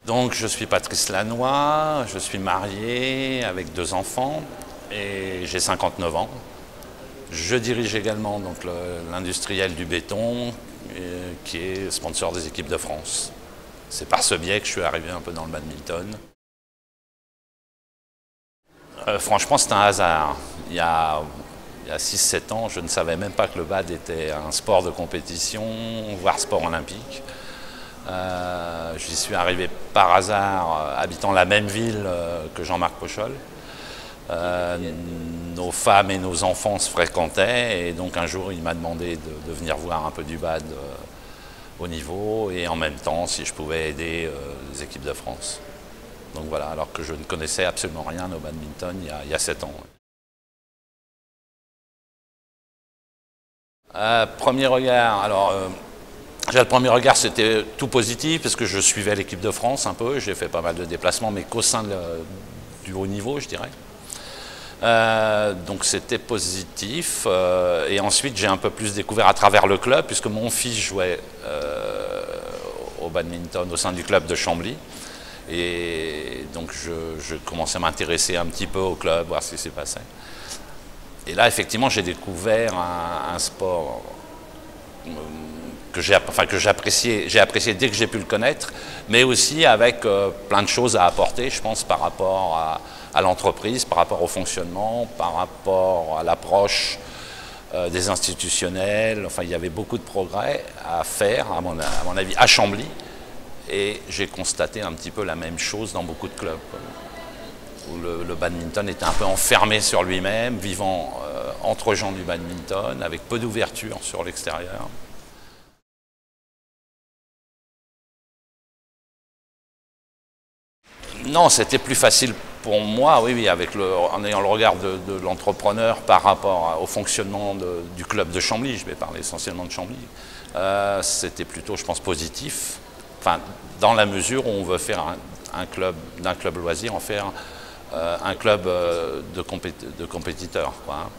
Donc je suis Patrice Lannoy, je suis marié avec 2 enfants et j'ai 59 ans. Je dirige également l'industriel du béton qui est sponsor des équipes de France. C'est par ce biais que je suis arrivé un peu dans le badminton. Franchement, c'est un hasard. Il y a 6-7 ans, je ne savais même pas que le bad était un sport de compétition, voire sport olympique. J'y suis arrivé par hasard, habitant la même ville que Jean-Marc Pochol. Nos femmes et nos enfants se fréquentaient et donc un jour il m'a demandé de venir voir un peu du bad au niveau et en même temps si je pouvais aider les équipes de France. Donc voilà, alors que je ne connaissais absolument rien au badminton il y a 7 ans. Premier regard, alors le premier regard c'était tout positif parce que je suivais l'équipe de France un peu, j'ai fait pas mal de déplacements mais qu'au sein du haut niveau je dirais. Donc c'était positif et ensuite j'ai un peu plus découvert à travers le club puisque mon fils jouait au badminton au sein du club de Chambly et donc je commençais à m'intéresser un petit peu au club, voir ce qui s'y passait. Et là effectivement j'ai découvert un sport que j'ai apprécié dès que j'ai pu le connaître, mais aussi avec plein de choses à apporter, je pense, par rapport à l'entreprise, par rapport au fonctionnement, par rapport à l'approche des institutionnels. Enfin, il y avait beaucoup de progrès à faire, à mon avis, à Chambly. Et j'ai constaté un petit peu la même chose dans beaucoup de clubs, où le badminton était un peu enfermé sur lui-même, vivant entre gens du badminton, avec peu d'ouverture sur l'extérieur. Non, c'était plus facile pour moi, oui, en ayant le regard de l'entrepreneur par rapport au fonctionnement du club de Chambly, je vais parler essentiellement de Chambly. C'était plutôt, je pense, positif, enfin, dans la mesure où on veut faire d'un club loisir, en faire un club de compétiteurs, quoi, hein.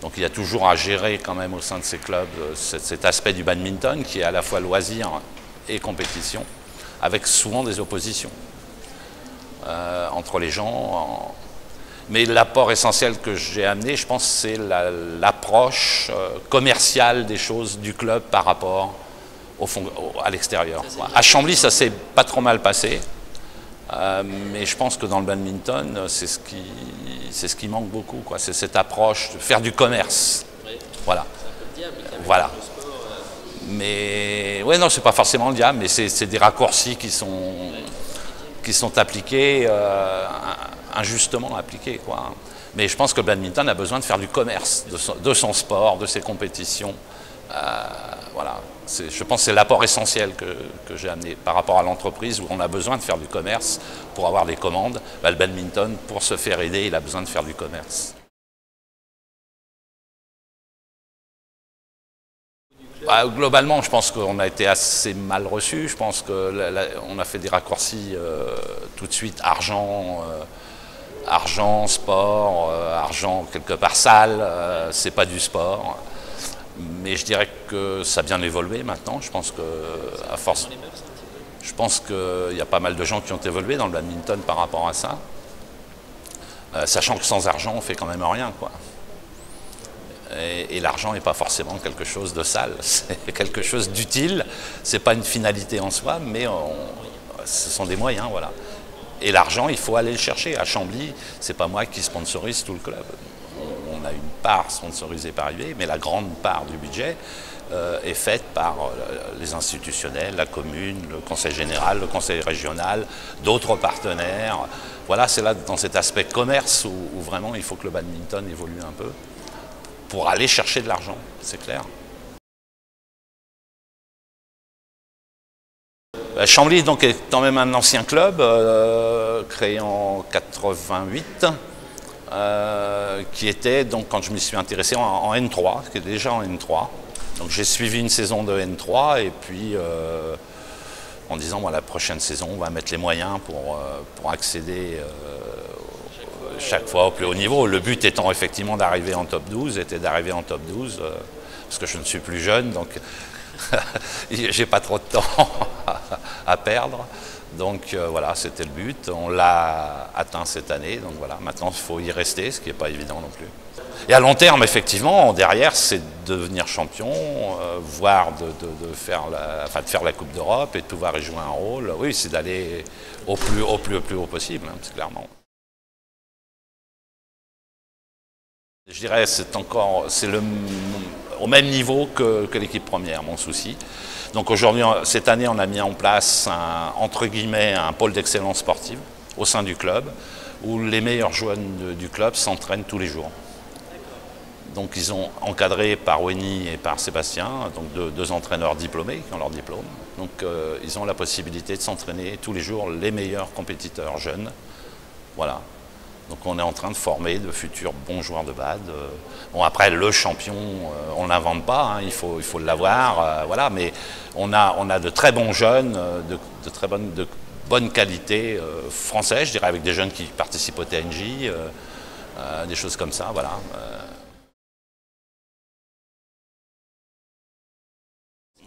Donc il y a toujours à gérer quand même au sein de ces clubs cet aspect du badminton qui est à la fois loisir et compétition, avec souvent des oppositions. Entre les gens. Mais l'apport essentiel que j'ai amené, je pense, c'est l'approche commerciale des choses du club par rapport à l'extérieur. À Chambly, ça s'est pas trop mal passé, mais je pense que dans le badminton, c'est ce qui manque beaucoup. C'est cette approche de faire du commerce. Voilà. Voilà. Mais ouais, non, c'est pas forcément le diable, mais c'est des raccourcis qui sont appliqués, injustement appliqués, quoi. Mais je pense que le badminton a besoin de faire du commerce, de son sport, de ses compétitions. Voilà. Je pense que c'est l'apport essentiel que j'ai amené par rapport à l'entreprise où on a besoin de faire du commerce pour avoir des commandes. Le badminton, pour se faire aider, il a besoin de faire du commerce. Globalement, je pense qu'on a été assez mal reçu. Je pense qu'on a fait des raccourcis tout de suite, argent, sport, argent quelque part sale, c'est pas du sport. Mais je dirais que ça a bien évolué maintenant. Je pense que, à force, je pense qu'il y a pas mal de gens qui ont évolué dans le badminton par rapport à ça. Sachant que sans argent, on fait quand même rien, quoi. Et l'argent n'est pas forcément quelque chose de sale, c'est quelque chose d'utile, c'est pas une finalité en soi, mais ce sont des moyens, voilà. Et l'argent, il faut aller le chercher. À Chambly, c'est pas moi qui sponsorise tout le club. On a une part sponsorisée par UV, mais la grande part du budget est faite par les institutionnels, la commune, le conseil général, le conseil régional, d'autres partenaires. Voilà, c'est là dans cet aspect commerce où vraiment il faut que le badminton évolue un peu pour aller chercher de l'argent, c'est clair. Chambly donc, est quand même un ancien club, créé en 88, qui était, donc, quand je m'y suis intéressé, en N3, qui est déjà en N3. Donc j'ai suivi une saison de N3 et puis en disant, bon, la prochaine saison, on va mettre les moyens pour accéder chaque fois au plus haut niveau. Le but étant effectivement d'arriver en top 12, parce que je ne suis plus jeune, donc j'ai pas trop de temps à perdre. Donc voilà, c'était le but. On l'a atteint cette année. Donc voilà, maintenant il faut y rester, ce qui n'est pas évident non plus. Et à long terme, effectivement, derrière, c'est de devenir champion, voire de faire la Coupe d'Europe et de pouvoir y jouer un rôle. Oui, c'est d'aller au plus haut possible, hein, c'est clairement. Je dirais c'est au même niveau que l'équipe première, mon souci. Donc aujourd'hui, cette année, on a mis en place entre guillemets un pôle d'excellence sportive au sein du club, où les meilleurs joueurs du club s'entraînent tous les jours. Donc ils ont encadré par Wenny et par Sébastien, donc deux entraîneurs diplômés qui ont leur diplôme. Donc ils ont la possibilité de s'entraîner tous les jours les meilleurs compétiteurs jeunes. Voilà. Donc on est en train de former de futurs bons joueurs de bad. Bon après le champion, on ne l'invente pas, hein, il faut l'avoir, voilà. Mais on a de très bons jeunes, de très bonne qualité français, je dirais, avec des jeunes qui participent au TNJ, des choses comme ça, voilà.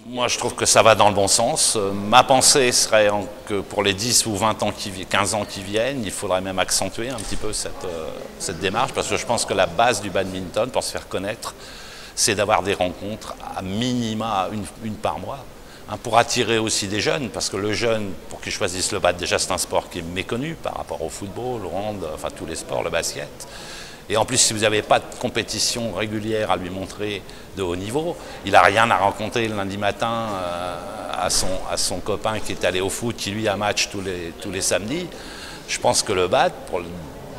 Moi, je trouve que ça va dans le bon sens. Ma pensée serait que pour les 10 ou 20 ans 15 ans qui viennent, il faudrait même accentuer un petit peu cette démarche, parce que je pense que la base du badminton, pour se faire connaître, c'est d'avoir des rencontres à minima une par mois, hein, pour attirer aussi des jeunes, parce que le jeune, pour qu'il choisisse le bad, déjà c'est un sport qui est méconnu par rapport au football, au hand, enfin tous les sports, le basket. Et en plus, si vous n'avez pas de compétition régulière à lui montrer de haut niveau, il n'a rien à raconter le lundi matin à son copain qui est allé au foot, qui lui a match tous les samedis. Je pense que le BAD,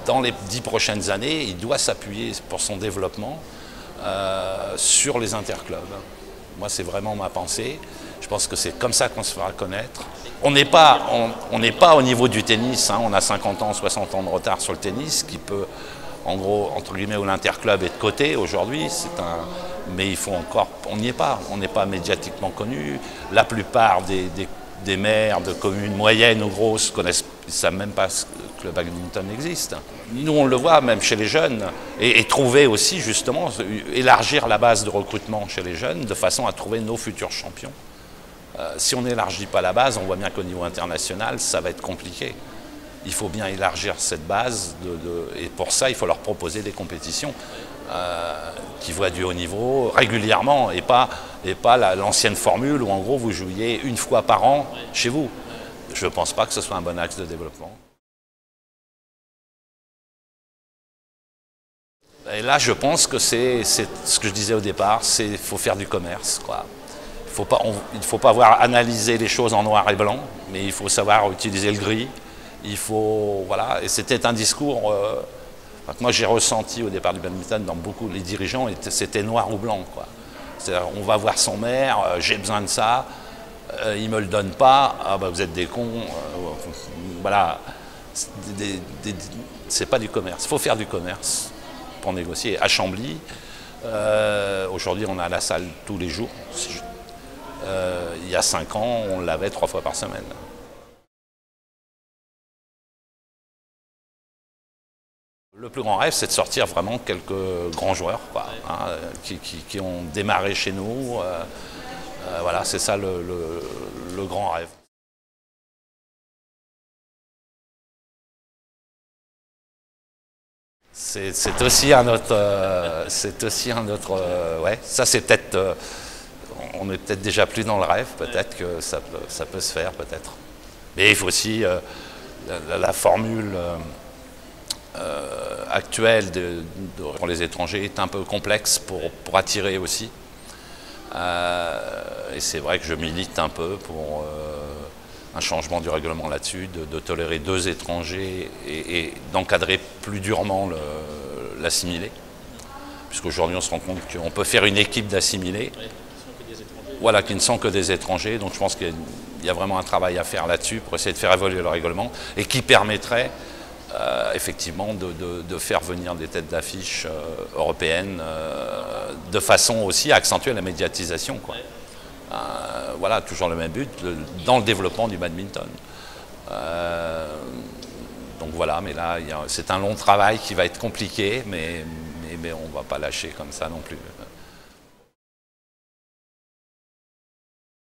dans les 10 prochaines années, il doit s'appuyer pour son développement sur les interclubs. Moi, c'est vraiment ma pensée. Je pense que c'est comme ça qu'on se fera connaître. On n'est pas au niveau du tennis, hein. On a 50 ans, 60 ans de retard sur le tennis, qui peut... En gros, entre guillemets, où l'interclub est de côté aujourd'hui, mais il faut encore, on n'y est pas, on n'est pas médiatiquement connu. La plupart des maires de communes moyennes ou grosses ne savent même pas que le badminton existe. Nous, on le voit même chez les jeunes, et trouver aussi, justement, élargir la base de recrutement chez les jeunes de façon à trouver nos futurs champions. Si on n'élargit pas la base, on voit bien qu'au niveau international, ça va être compliqué. Il faut bien élargir cette base et pour ça, il faut leur proposer des compétitions qui voient du haut niveau régulièrement et pas l'ancienne formule où en gros vous jouiez une fois par an chez vous. Je ne pense pas que ce soit un bon axe de développement. Et là, je pense que c'est ce que je disais au départ, il faut faire du commerce, quoi. Il ne faut pas avoir analysé les choses en noir et blanc, mais il faut savoir utiliser le gris. Il faut, voilà, et c'était un discours que moi j'ai ressenti au départ du badminton dans beaucoup les dirigeants, c'était noir ou blanc, quoi. C'est-à-dire, on va voir son maire, j'ai besoin de ça, il me le donne pas, ah bah vous êtes des cons, voilà, c'est pas du commerce. Il faut faire du commerce pour négocier. À Chambly, aujourd'hui on a la salle tous les jours. Il y a 5 ans, on l'avait 3 fois par semaine. Le plus grand rêve, c'est de sortir vraiment quelques grands joueurs, quoi, hein, qui ont démarré chez nous. Voilà, c'est ça le grand rêve. C'est aussi un autre, ouais, ça c'est peut-être, on est peut-être déjà plus dans le rêve, peut-être que ça peut se faire, peut-être. Mais il faut aussi, la formule actuelle pour les étrangers est un peu complexe pour attirer aussi. Et c'est vrai que je milite un peu pour un changement du règlement là-dessus, de tolérer 2 étrangers et d'encadrer plus durement l'assimilé. Puisqu'aujourd'hui on se rend compte qu'on peut faire une équipe d'assimilés, voilà, qui ne sont que des étrangers. Donc je pense qu'il y a vraiment un travail à faire là-dessus pour essayer de faire évoluer le règlement et qui permettrait effectivement de faire venir des têtes d'affiche européennes de façon aussi à accentuer la médiatisation, quoi. Voilà, toujours le même but, dans le développement du badminton. Donc voilà, mais là, c'est un long travail qui va être compliqué, mais on ne va pas lâcher comme ça non plus.